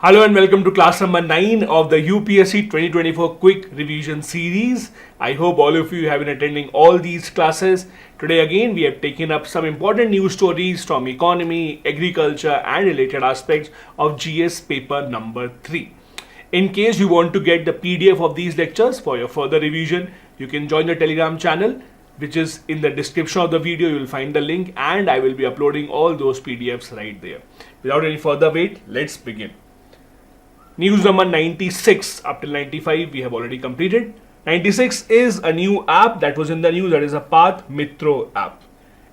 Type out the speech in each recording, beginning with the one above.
Hello and welcome to class number 9 of the UPSC 2024 quick revision series. I hope all of you have been attending all these classes. Today again we have taken up some important news stories from economy, agriculture and related aspects of GS paper number 3. In case you want to get the PDF of these lectures for your further revision, you can join the Telegram channel, which is in the description of the video. You will find the link and I will be uploading all those PDFs right there. Without any further wait, let's begin. News number 96 up till 95 we have already completed. 96 is a new app that was in the news, that is a Path Mitro app.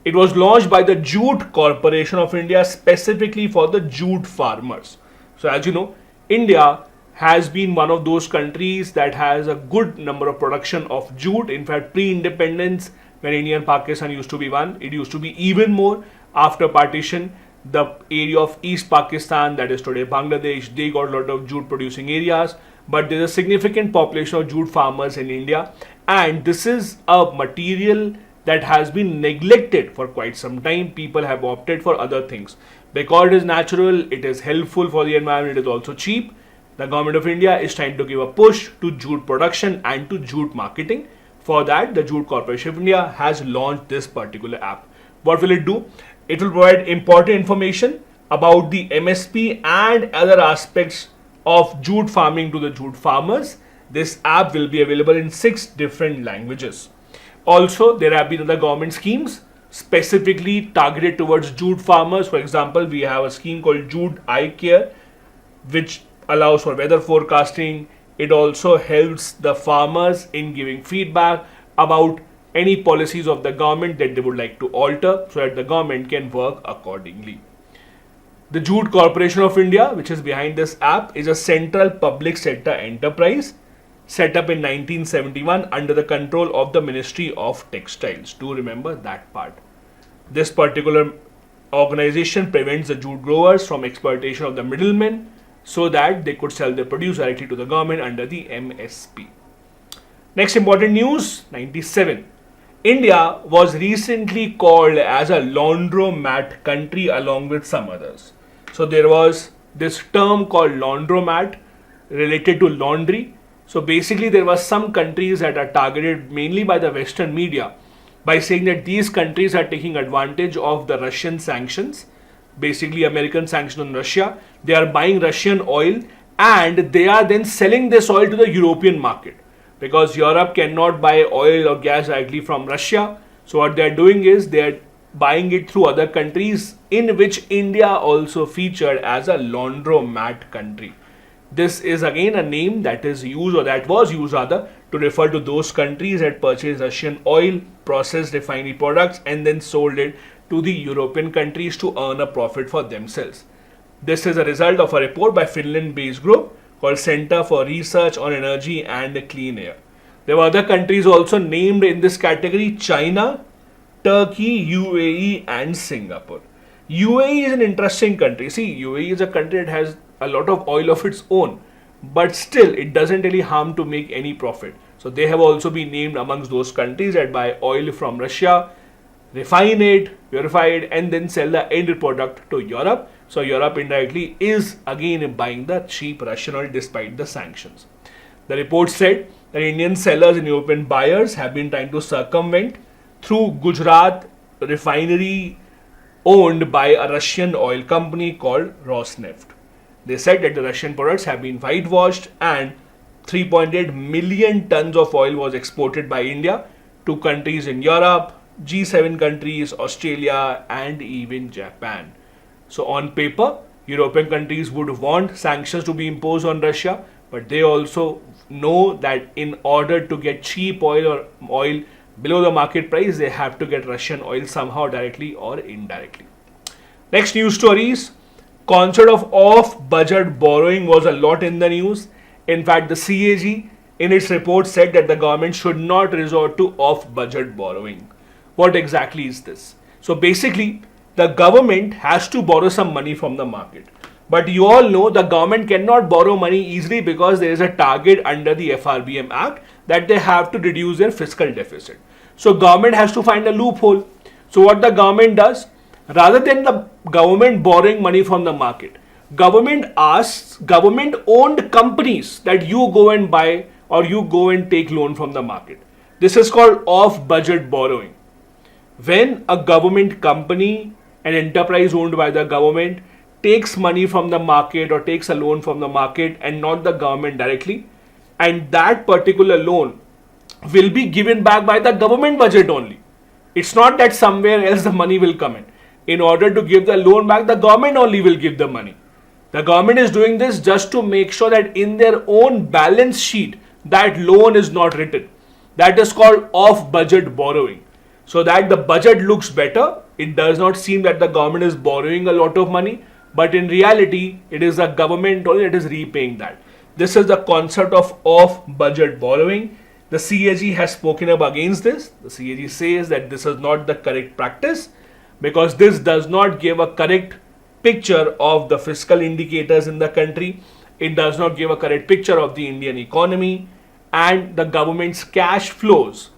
It was launched by the Jute Corporation of India specifically for the jute farmers. So as you know, India has been one of those countries that has a good number of production of jute. In fact, pre-independence, when India and Pakistan used to be one, it used to be even more. After partition, the area of East Pakistan, that is today Bangladesh, they got a lot of jute producing areas, but there is a significant population of jute farmers in India, and this is a material that has been neglected for quite some time. People have opted for other things. Because it is natural, it is helpful for the environment, it is also cheap. The government of India is trying to give a push to jute production and to jute marketing. For that, the Jute Corporation of India has launched this particular app. What will it do? It will provide important information about the MSP and other aspects of jute farming to the jute farmers. This app will be available in 6 different languages. Also, there have been other government schemes specifically targeted towards jute farmers. For example, we have a scheme called Jute Eye Care, which allows for weather forecasting. It also helps the farmers in giving feedback about any policies of the government that they would like to alter so that the government can work accordingly. The Jute Corporation of India, which is behind this app, is a central public sector enterprise set up in 1971 under the control of the Ministry of Textiles. Do remember that part. This particular organization prevents the jute growers from exploitation of the middlemen so that they could sell their produce directly to the government under the MSP. Next important news, 97. India was recently called as a laundromat country along with some others. So there was this term called laundromat related to laundry. So basically there were some countries that are targeted mainly by the Western media by saying that these countries are taking advantage of the Russian sanctions, basically American sanctions on Russia. They are buying Russian oil and they are then selling this oil to the European market. Because Europe cannot buy oil or gas directly from Russia. So what they are doing is they are buying it through other countries, in which India also featured as a laundromat country. This is again a name that is used, or that was used rather, to refer to those countries that purchased Russian oil, processed refinery products and then sold it to the European countries to earn a profit for themselves. This is a result of a report by Finland-based group called Center for Research on Energy and Clean Air. There were other countries also named in this category: China, Turkey, UAE and Singapore. UAE is an interesting country. See, UAE is a country that has a lot of oil of its own, but still it doesn't really harm to make any profit. So they have also been named amongst those countries that buy oil from Russia, refine it, purify it and then sell the end product to Europe. So Europe indirectly is again buying the cheap Russian oil despite the sanctions. The report said that Indian sellers and European buyers have been trying to circumvent through Gujarat refinery owned by a Russian oil company called Rosneft. They said that the Russian products have been whitewashed and 3.8 million tons of oil was exported by India to countries in Europe, G7 countries, Australia and even Japan. So on paper, European countries would want sanctions to be imposed on Russia, but they also know that in order to get cheap oil or oil below the market price, they have to get Russian oil somehow directly or indirectly. Next news stories. Concept of off-budget borrowing was a lot in the news. In fact, the CAG in its report said that the government should not resort to off-budget borrowing. What exactly is this? So basically, the government has to borrow some money from the market. But you all know the government cannot borrow money easily because there is a target under the FRBM Act that they have to reduce their fiscal deficit. So government has to find a loophole. So what the government does, rather than the government borrowing money from the market, government asks government owned companies that you go and buy or you go and take loan from the market. This is called off budget borrowing. When a government company, an enterprise owned by the government, takes money from the market or takes a loan from the market and not the government directly, and that particular loan will be given back by the government budget only. It's not that somewhere else the money will come in. In order to give the loan back, the government only will give the money. The government is doing this just to make sure that in their own balance sheet, that loan is not written. That is called off budget borrowing. So that the budget looks better. It does not seem that the government is borrowing a lot of money, but in reality, it is the government only that is repaying that. This is the concept of off budget borrowing. The CAG has spoken up against this. The CAG says that this is not the correct practice because this does not give a correct picture of the fiscal indicators in the country. It does not give a correct picture of the Indian economy, and the government's cash flows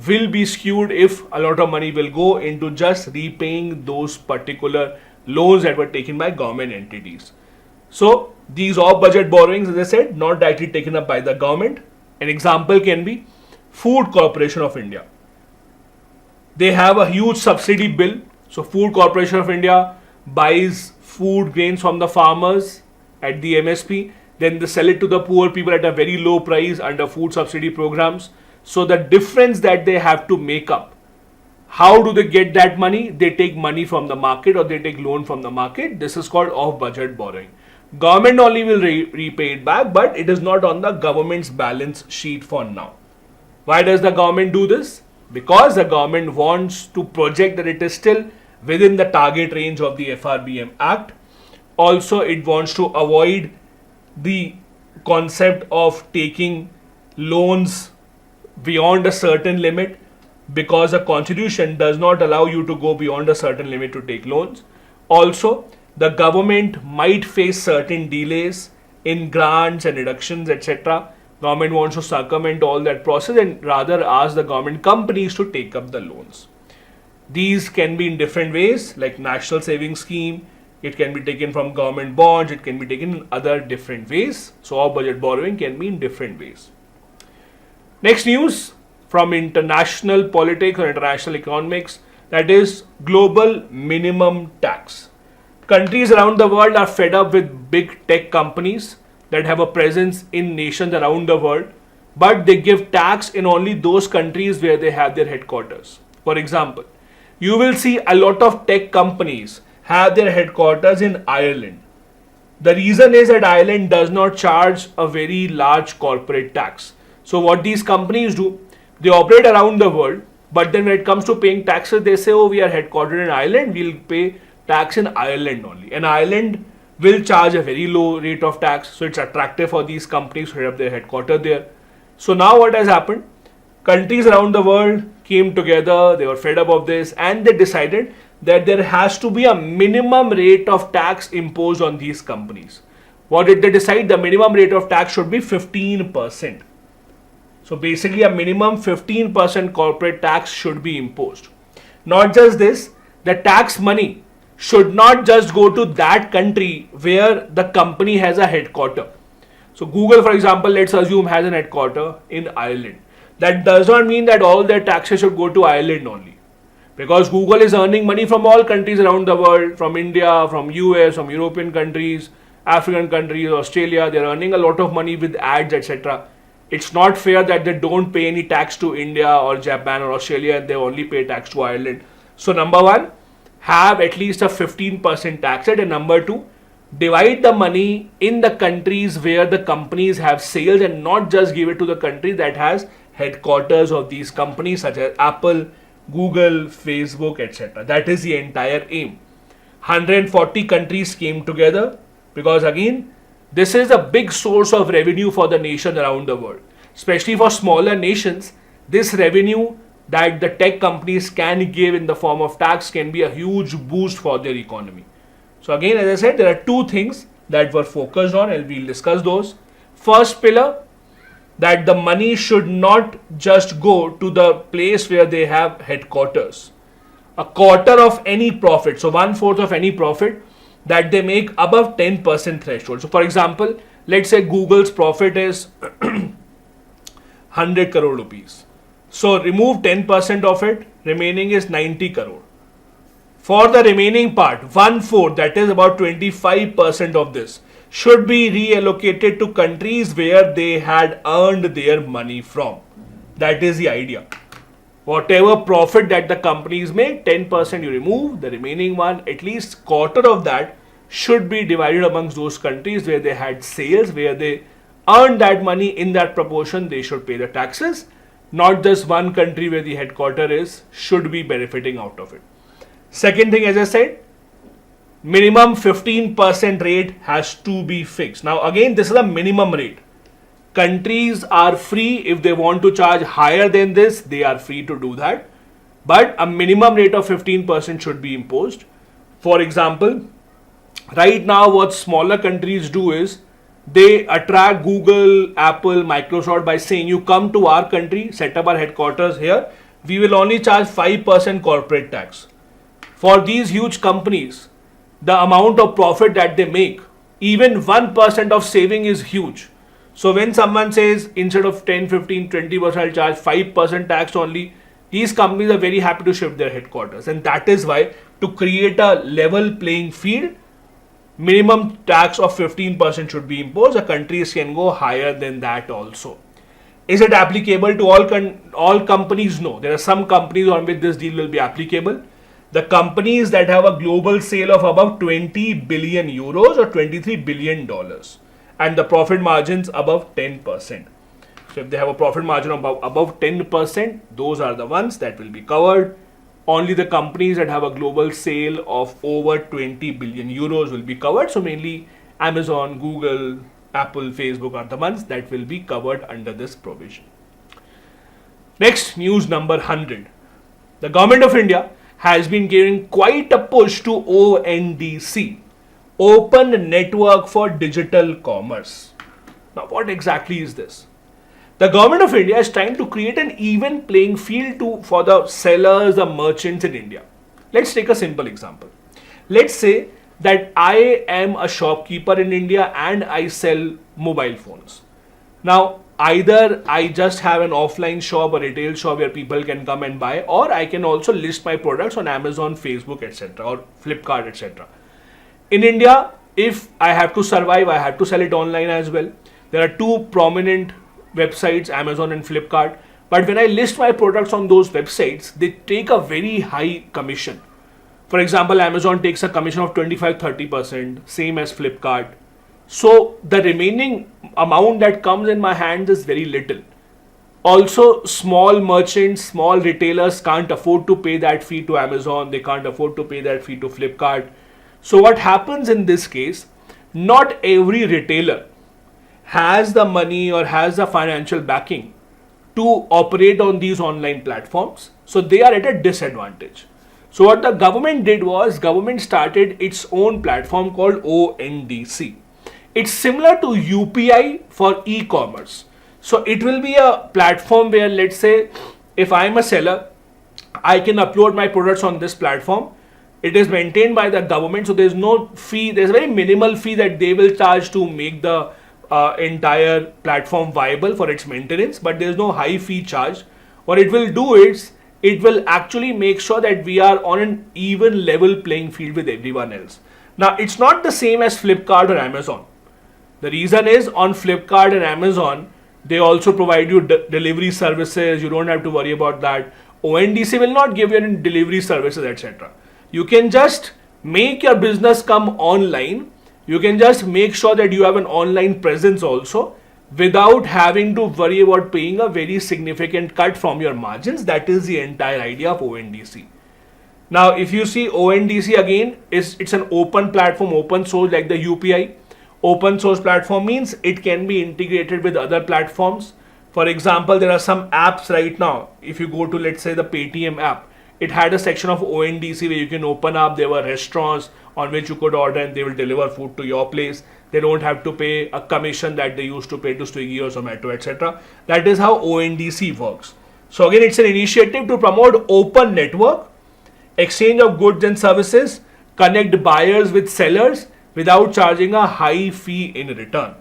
will be skewed if a lot of money will go into just repaying those particular loans that were taken by government entities. So these off-budget borrowings, as I said, not directly taken up by the government. An example can be Food Corporation of India. They have a huge subsidy bill. So Food Corporation of India buys food grains from the farmers at the MSP. Then they sell it to the poor people at a very low price under food subsidy programs. So the difference that they have to make up, how do they get that money? They take money from the market or they take loan from the market. This is called off-budget borrowing. Government only will repay it back, but it is not on the government's balance sheet for now. Why does the government do this? Because the government wants to project that it is still within the target range of the FRBM Act. Also, it wants to avoid the concept of taking loans beyond a certain limit, because the constitution does not allow you to go beyond a certain limit to take loans. Also, the government might face certain delays in grants and deductions, etc. Government wants to circumvent all that process and rather ask the government companies to take up the loans. These can be in different ways, like National Savings Scheme. It can be taken from government bonds. It can be taken in other different ways. So off-budget borrowing can be in different ways. Next news from international politics or international economics, that is global minimum tax. Countries around the world are fed up with big tech companies that have a presence in nations around the world, but they give tax in only those countries where they have their headquarters. For example, you will see a lot of tech companies have their headquarters in Ireland. The reason is that Ireland does not charge a very large corporate tax. So what these companies do, they operate around the world, but then when it comes to paying taxes, they say, oh, we are headquartered in Ireland, we'll pay tax in Ireland only. And Ireland will charge a very low rate of tax, so it's attractive for these companies to set up their headquarters there. So now what has happened? Countries around the world came together, they were fed up of this, and they decided that there has to be a minimum rate of tax imposed on these companies. What did they decide? The minimum rate of tax should be 15%. So basically a minimum 15% corporate tax should be imposed. Not just this, the tax money should not just go to that country where the company has a headquarter. So Google, for example, let's assume has an headquarter in Ireland. That does not mean that all their taxes should go to Ireland only. Because Google is earning money from all countries around the world, from India, from US, from European countries, African countries, Australia. They're earning a lot of money with ads, etc. It's not fair that they don't pay any tax to India or Japan or Australia and they only pay tax to Ireland. So number one, have at least a 15% tax rate, and number two, divide the money in the countries where the companies have sales and not just give it to the country that has headquarters of these companies such as Apple, Google, Facebook, etc. That is the entire aim. 140 countries came together because again, this is a big source of revenue for the nations around the world. Especially for smaller nations, this revenue that the tech companies can give in the form of tax can be a huge boost for their economy. So again, as I said, there are two things that were focused on and we'll discuss those. First pillar, that the money should not just go to the place where they have headquarters. A quarter of any profit, so 1/4 of any profit, that they make above 10% threshold. So for example, let's say Google's profit is 100 crore rupees. So remove 10% of it, remaining is 90 crore. For the remaining part, 1/4, that is about 25% of this, should be reallocated to countries where they had earned their money from. That is the idea. Whatever profit that the companies make, 10% you remove, the remaining one, at least quarter of that, should be divided amongst those countries where they had sales, where they earned that money in that proportion, they should pay the taxes. Not just one country where the headquarter is, should be benefiting out of it. Second thing, as I said, minimum 15% rate has to be fixed. Now again, this is a minimum rate. Countries are free, if they want to charge higher than this, they are free to do that. But a minimum rate of 15% should be imposed. For example, right now what smaller countries do is, they attract Google, Apple, Microsoft by saying, you come to our country, set up our headquarters here, we will only charge 5% corporate tax. For these huge companies, the amount of profit that they make, even 1% of saving is huge. So when someone says instead of 10, 15, 20%, I'll charge 5% tax only, these companies are very happy to shift their headquarters. And that is why, to create a level playing field, minimum tax of 15% should be imposed. The countries can go higher than that also. Is it applicable to all companies? No. There are some companies on which this deal will be applicable. The companies that have a global sale of above 20 billion euros or $23 billion and the profit margins above 10%. So if they have a profit margin of above 10%, those are the ones that will be covered. Only the companies that have a global sale of over 20 billion euros will be covered. So mainly Amazon, Google, Apple, Facebook are the ones that will be covered under this provision. Next, news number 100. The government of India has been giving quite a push to ONDC, Open Network for Digital Commerce. Now, what exactly is this? The government of India is trying to create an even playing field for the sellers, the merchants in India. Let's take a simple example. Let's say that I am a shopkeeper in India and I sell mobile phones. Now, either I just have an offline shop or retail shop where people can come and buy, or I can also list my products on Amazon, Facebook, etc. or Flipkart, etc. In India, if I have to survive, I have to sell it online as well. There are two prominent websites, Amazon and Flipkart. But when I list my products on those websites, they take a very high commission. For example, Amazon takes a commission of 25-30%, same as Flipkart. So the remaining amount that comes in my hands is very little. Also, small merchants, small retailers can't afford to pay that fee to Amazon. They can't afford to pay that fee to Flipkart. So what happens in this case, not every retailer has the money or has the financial backing to operate on these online platforms. So they are at a disadvantage. So what the government did was, government started its own platform called ONDC. It's similar to UPI for e-commerce. So it will be a platform where, let's say, if I'm a seller, I can upload my products on this platform. It is maintained by the government, so there's no fee. There's a very minimal fee that they will charge to make the entire platform viable for its maintenance, but there's no high fee charge. What it will do is, it will actually make sure that we are on an even level playing field with everyone else. Now, it's not the same as Flipkart or Amazon. The reason is, on Flipkart and Amazon, they also provide you delivery services. You don't have to worry about that. ONDC will not give you any delivery services, etc. You can just make your business come online. You can just make sure that you have an online presence also, without having to worry about paying a very significant cut from your margins. That is the entire idea of ONDC. Now, if you see ONDC again, it's an open platform, open source, like the UPI. Open source platform means it can be integrated with other platforms. For example, there are some apps right now. If you go to, let's say, the Paytm app, it had a section of ONDC where you can open up. There were restaurants on which you could order and they will deliver food to your place. They don't have to pay a commission that they used to pay to Swiggy or Zomato, etc. That is how ONDC works. So again, it's an initiative to promote open network, exchange of goods and services, connect buyers with sellers without charging a high fee in return.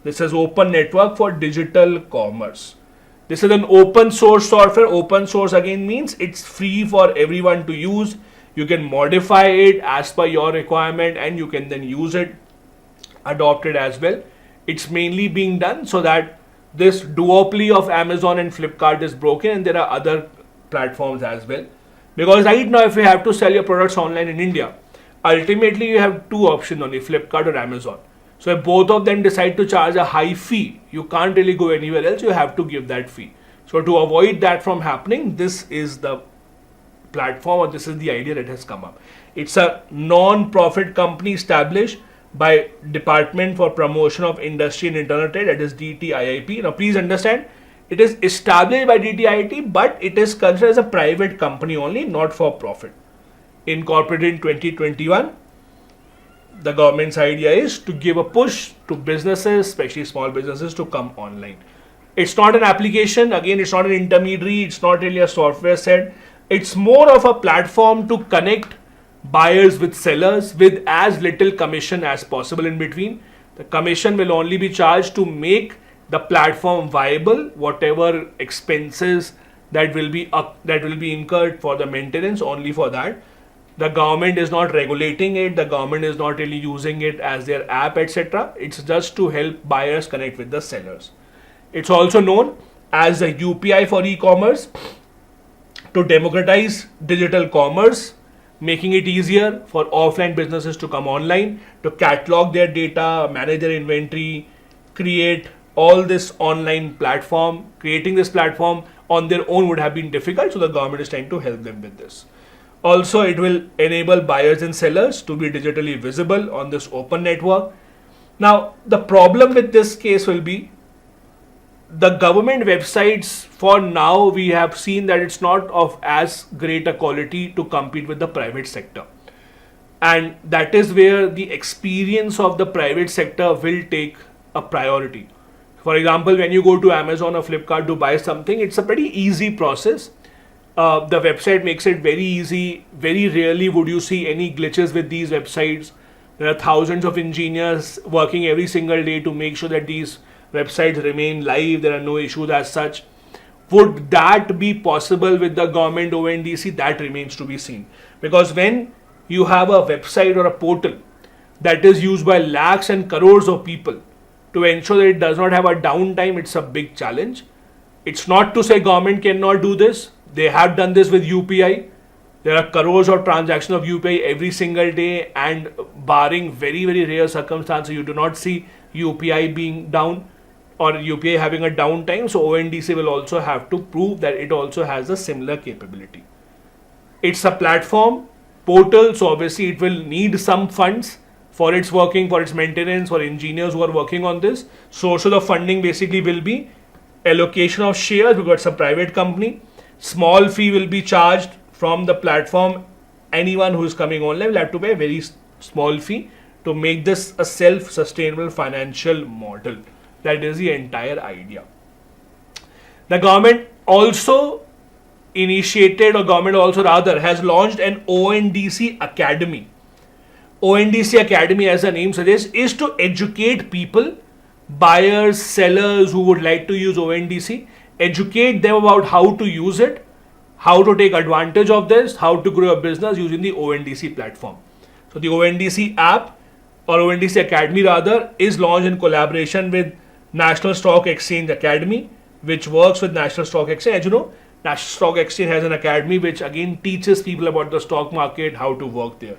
This is open network for digital commerce. This is an open source software. Open source again means it's free for everyone to use. You can modify it as per your requirement and you can then use it, adopt it as well. It's mainly being done so that this duopoly of Amazon and Flipkart is broken, and there are other platforms as well. Because right now, if you have to sell your products online in India, ultimately you have two options only, Flipkart or Amazon. So if both of them decide to charge a high fee, you can't really go anywhere else, you have to give that fee. So to avoid that from happening, this is the platform, or this is the idea that has come up. It's a non-profit company established by Department for Promotion of Industry and Internal Trade, that is DTIIP. Now please understand, it is established by DTIIP, but it is considered as a private company only, not for profit. Incorporated in 2021. The government's idea is to give a push to businesses, especially small businesses, to come online. It's not an application, again, it's not an intermediary, it's not really a software set. It's more of a platform to connect buyers with sellers with as little commission as possible in between. The commission will only be charged to make the platform viable. Whatever expenses that will be incurred for the maintenance, only for that. The government is not regulating it, the government is not really using it as their app, etc. It's just to help buyers connect with the sellers. It's also known as the UPI for e-commerce, to democratize digital commerce, making it easier for offline businesses to come online, to catalog their data, manage their inventory, create all this online platform. Creating this platform on their own would have been difficult, so the government is trying to help them with this. Also, it will enable buyers and sellers to be digitally visible on this open network. Now, the problem with this case will be the government websites. For now, we have seen that it's not of as great a quality to compete with the private sector. And that is where the experience of the private sector will take a priority. For example, when you go to Amazon or Flipkart to buy something, it's a pretty easy process. The website makes it very easy. Very rarely would you see any glitches with these websites. There are thousands of engineers working every single day to make sure that these websites remain live. There are no issues as such. Would that be possible with the government ONDC? That remains to be seen. Because when you have a website or a portal that is used by lakhs and crores of people, to ensure that it does not have a downtime, it's a big challenge. It's not to say government cannot do this. They have done this with UPI. There are crores of transactions of UPI every single day, and barring very, very rare circumstances, you do not see UPI being down or UPI having a downtime. So ONDC will also have to prove that it also has a similar capability. It's a platform, portal, so obviously it will need some funds for its working, for its maintenance, for engineers who are working on this. Source of the funding basically will be allocation of shares, because it's a private company. Small fee will be charged from the platform. Anyone who is coming online will have to pay a very small fee to make this a self-sustainable financial model. That is the entire idea. The government also has launched an ONDC Academy. ONDC Academy, as the name suggests, is to educate people, buyers, sellers who would like to use ONDC, educate them about how to use it, how to take advantage of this, how to grow a business using the ONDC platform. So the ONDC app, or ONDC Academy rather, is launched in collaboration with National Stock Exchange Academy, which works with National Stock Exchange. As you know, National Stock Exchange has an academy which again teaches people about the stock market, how to work there.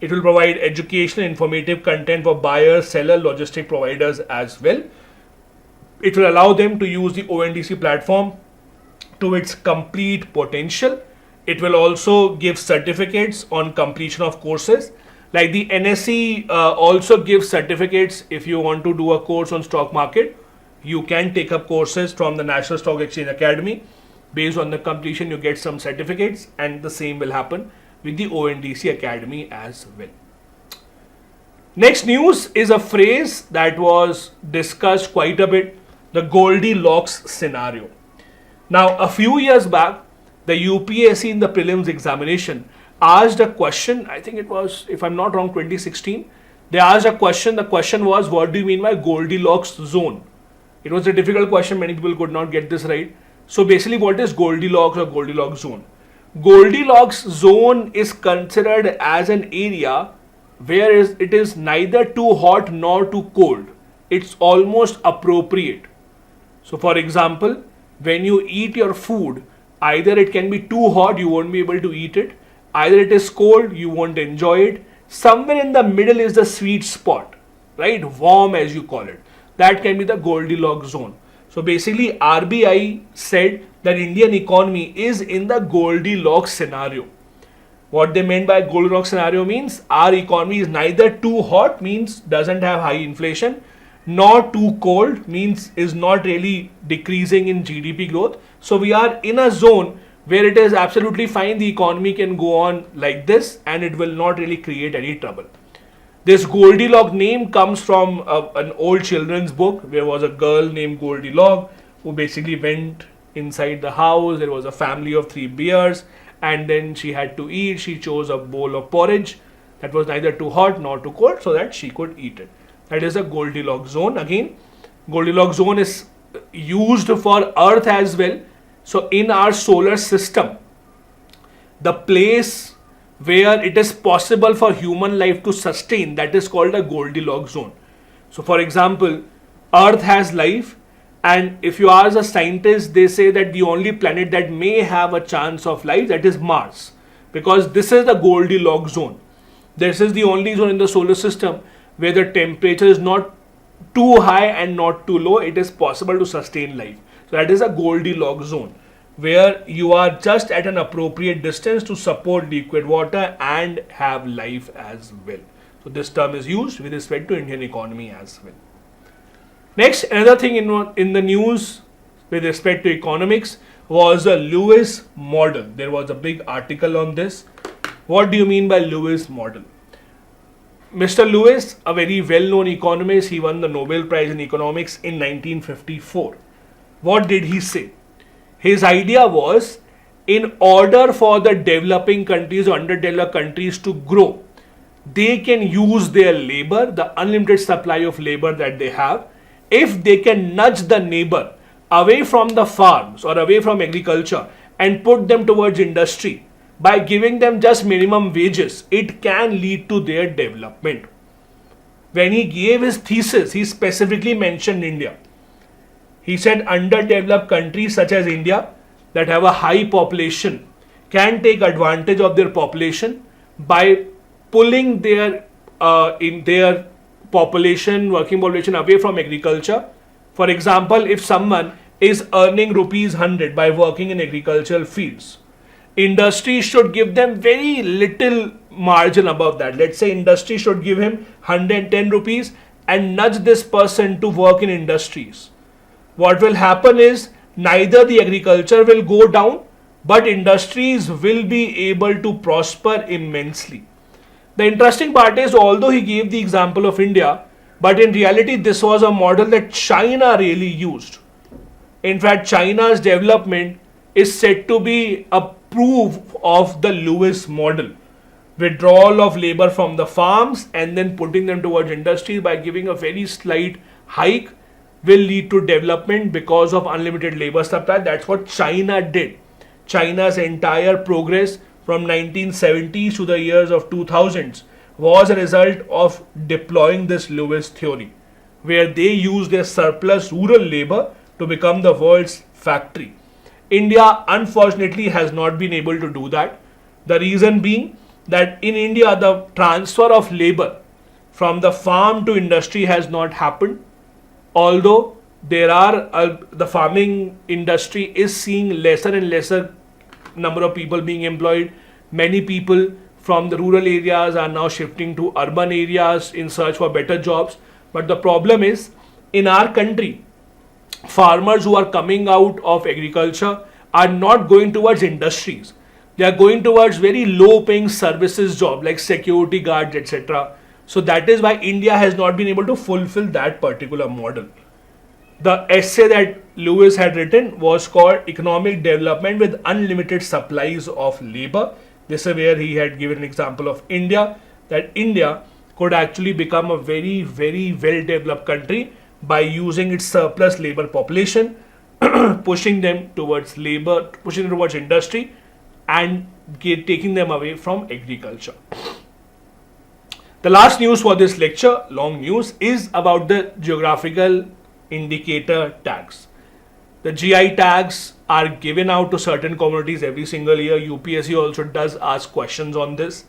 It will provide educational, informative content for buyers, sellers, logistic providers as well. It will allow them to use the ONDC platform to its complete potential. It will also give certificates on completion of courses. Like the NSE also gives certificates. If you want to do a course on stock market, you can take up courses from the National Stock Exchange Academy. Based on the completion, you get some certificates, and the same will happen with the ONDC Academy as well. Next news is a phrase that was discussed quite a bit, the Goldilocks scenario. Now, a few years back, the UPSC in the prelims examination asked a question. I think it was, if I'm not wrong, 2016. They asked a question. The question was, what do you mean by Goldilocks zone? It was a difficult question. Many people could not get this right. So basically, what is Goldilocks or Goldilocks zone? Goldilocks zone is considered as an area where it is neither too hot nor too cold. It's almost appropriate. So for example, when you eat your food, either it can be too hot, you won't be able to eat it. Either it is cold, you won't enjoy it. Somewhere in the middle is the sweet spot, right? Warm, as you call it. That can be the Goldilocks zone. So basically, RBI said that Indian economy is in the Goldilocks scenario. What they meant by Goldilocks scenario means our economy is neither too hot, means doesn't have high inflation, nor too cold, means is not really decreasing in GDP growth. So we are in a zone where it is absolutely fine. The economy can go on like this and it will not really create any trouble. This Goldilocks name comes from an old children's book. There was a girl named Goldilocks who basically went inside the house. There was a family of 3 bears and then she had to eat. She chose a bowl of porridge that was neither too hot nor too cold so that she could eat it. That is a Goldilocks zone. Again, Goldilocks zone is used for Earth as well. So in our solar system, the place where it is possible for human life to sustain, that is called a Goldilocks zone. So for example, Earth has life, and if you ask a scientist, they say that the only planet that may have a chance of life, that is Mars, because this is the Goldilocks zone. This is the only zone in the solar system where the temperature is not too high and not too low. It is possible to sustain life. So that is a Goldilocks zone, where you are just at an appropriate distance to support liquid water and have life as well. So this term is used with respect to Indian economy as well. Next, another thing in the news with respect to economics was the Lewis model. There was a big article on this. What do you mean by Lewis model? Mr. Lewis, a very well-known economist, he won the Nobel Prize in Economics in 1954. What did he say? His idea was, in order for the developing countries or underdeveloped countries to grow, they can use their labor, the unlimited supply of labor that they have. If they can nudge the neighbor away from the farms or away from agriculture and put them towards industry, by giving them just minimum wages, it can lead to their development. When he gave his thesis, he specifically mentioned India. He said underdeveloped countries such as India that have a high population can take advantage of their population by pulling their population, working population away from agriculture. For example, if someone is earning rupees 100 by working in agricultural fields, industry should give them very little margin above that. Let's say industry should give him 110 rupees and nudge this person to work in industries. What will happen is neither the agriculture will go down, but industries will be able to prosper immensely. The interesting part is, although he gave the example of India, but in reality this was a model that China really used. In fact, China's development is said to be a proof of the Lewis model. Withdrawal of labor from the farms and then putting them towards industries by giving a very slight hike will lead to development because of unlimited labor supply. That's what China did. China's entire progress from 1970s to the years of 2000s was a result of deploying this Lewis theory, where they used their surplus rural labor to become the world's factory. India unfortunately has not been able to do that. The reason being that in India the transfer of labor from the farm to industry has not happened. Although the farming industry is seeing lesser and lesser number of people being employed. Many people from the rural areas are now shifting to urban areas in search for better jobs. But the problem is, in our country, farmers who are coming out of agriculture are not going towards industries. They are going towards very low paying services job like security guards, etc. So that is why India has not been able to fulfill that particular model. The essay that Lewis had written was called Economic Development with Unlimited Supplies of Labor, This is where he had given an example of India, that India could actually become a very, very well developed country by using its surplus labor population, pushing them towards labor, pushing them towards industry, and taking them away from agriculture. The last news for this lecture, long news, is about the geographical indicator tags. The GI tags are given out to certain communities every single year. UPSC also does ask questions on this.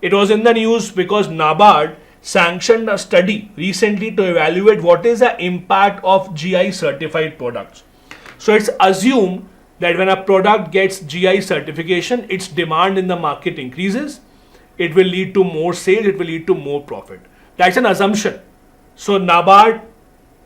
It was in the news because NABARD sanctioned a study recently to evaluate what is the impact of GI certified products. So it's assumed that when a product gets GI certification, its demand in the market increases. It will lead to more sales, it will lead to more profit. That's an assumption. So NABARD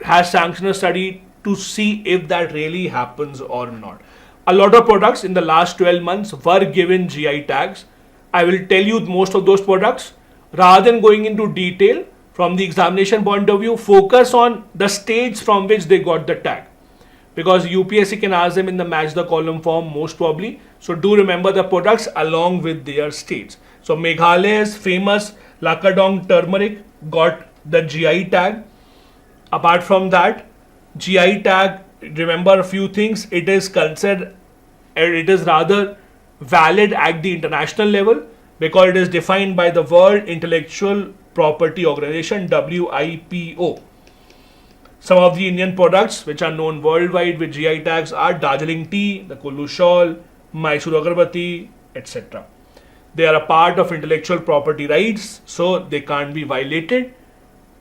has sanctioned a study to see if that really happens or not. A lot of products in the last 12 months were given GI tags. I will tell you most of those products. Rather than going into detail from the examination point of view, focus on the states from which they got the tag. Because UPSC can ask them in the match the column form most probably. So do remember the products along with their states. So Meghalaya's famous Lakadong turmeric got the GI tag. Apart from that, GI tag, remember a few things. It is considered, it is rather valid at the international level because it is defined by the World Intellectual Property Organization, WIPO. Some of the Indian products which are known worldwide with GI tags are Darjeeling tea, the Kullu shawl, Mysore agarbatti, etc. They are a part of intellectual property rights, so they can't be violated.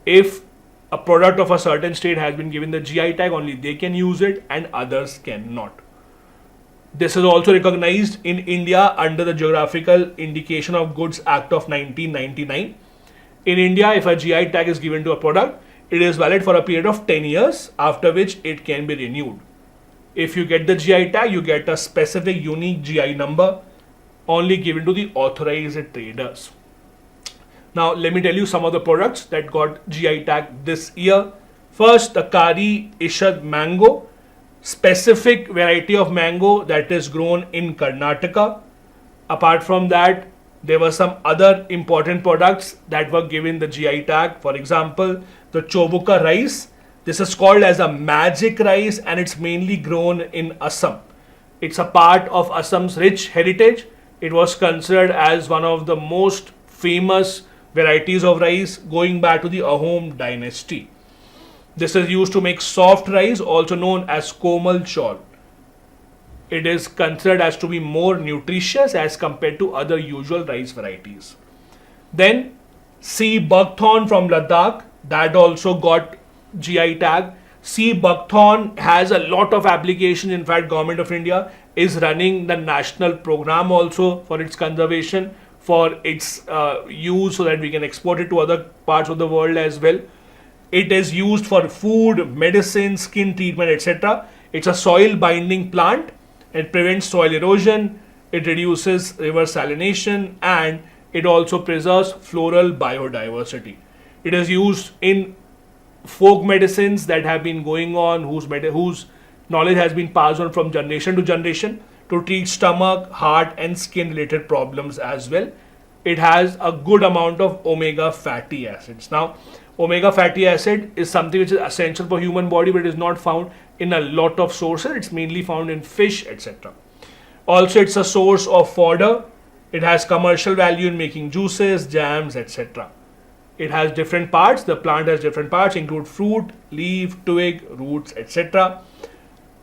If a product of a certain state has been given the GI tag, only they can use it and others cannot. This is also recognized in India under the Geographical Indication of Goods Act of 1999. In India, if a GI tag is given to a product, it is valid for a period of 10 years, after which it can be renewed. If you get the GI tag, you get a specific unique GI number only given to the authorized traders. Now, let me tell you some of the products that got GI tag this year. First, the Kari Ishad mango, specific variety of mango that is grown in Karnataka. Apart from that, there were some other important products that were given the GI tag. For example, the Chobuka rice. This is called as a magic rice and it's mainly grown in Assam. It's a part of Assam's rich heritage. It was considered as one of the most famous varieties of rice going back to the Ahom dynasty. This is used to make soft rice, also known as komal chol. It is considered as to be more nutritious as compared to other usual rice varieties. Then sea buckthorn from Ladakh, that also got GI tag. Sea buckthorn has a lot of application. In fact, Government of India is running the national program also for its conservation, for its use so that we can export it to other parts of the world as well. It is used for food, medicine, skin treatment, etc. It's a soil binding plant. It prevents soil erosion, it reduces river salination, and it also preserves floral biodiversity. It is used in folk medicines that have been going on, whose knowledge has been passed on from generation to generation to treat stomach, heart, and skin related problems as well. It has a good amount of omega fatty acids. Now, omega fatty acid is something which is essential for human body, but it is not found in a lot of sources. It's mainly found in fish, etc. Also, it's a source of fodder. It has commercial value in making juices, jams, etc. It has different parts. The plant has different parts, include fruit, leaf, twig, roots, etc.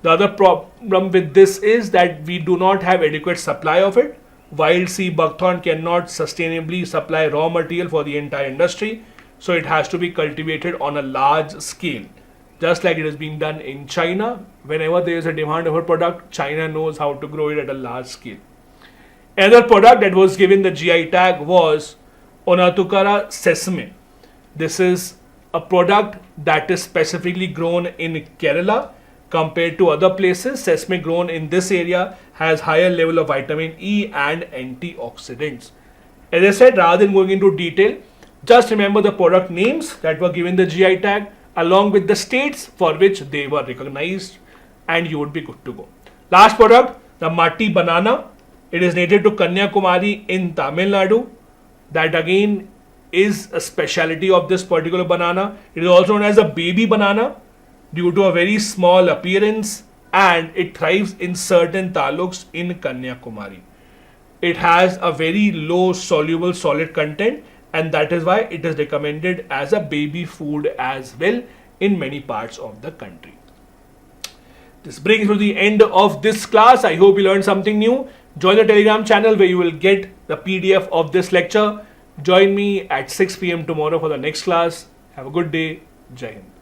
The other problem with this is that we do not have adequate supply of it. Wild sea buckthorn cannot sustainably supply raw material for the entire industry, so it has to be cultivated on a large scale. Just like it is being done in China, whenever there is a demand of a product, China knows how to grow it at a large scale. Another product that was given the GI tag was Onatukara sesame. This is a product that is specifically grown in Kerala. Compared to other places, sesame grown in this area has higher level of vitamin E and antioxidants. As I said, rather than going into detail, just remember the product names that were given the GI tag along with the states for which they were recognized, and you would be good to go. Last product, the Mati banana. It is native to Kanyakumari in Tamil Nadu. That again is a speciality of this particular banana. It is also known as a baby banana due to a very small appearance, and it thrives in certain taluks in Kanyakumari. It has a very low soluble solid content, and that is why it is recommended as a baby food as well in many parts of the country. This brings to the end of this class. I hope you learned something new. Join the Telegram channel where you will get the PDF of this lecture. Join me at 6 p.m. tomorrow for the next class. Have a good day. Jai Hind.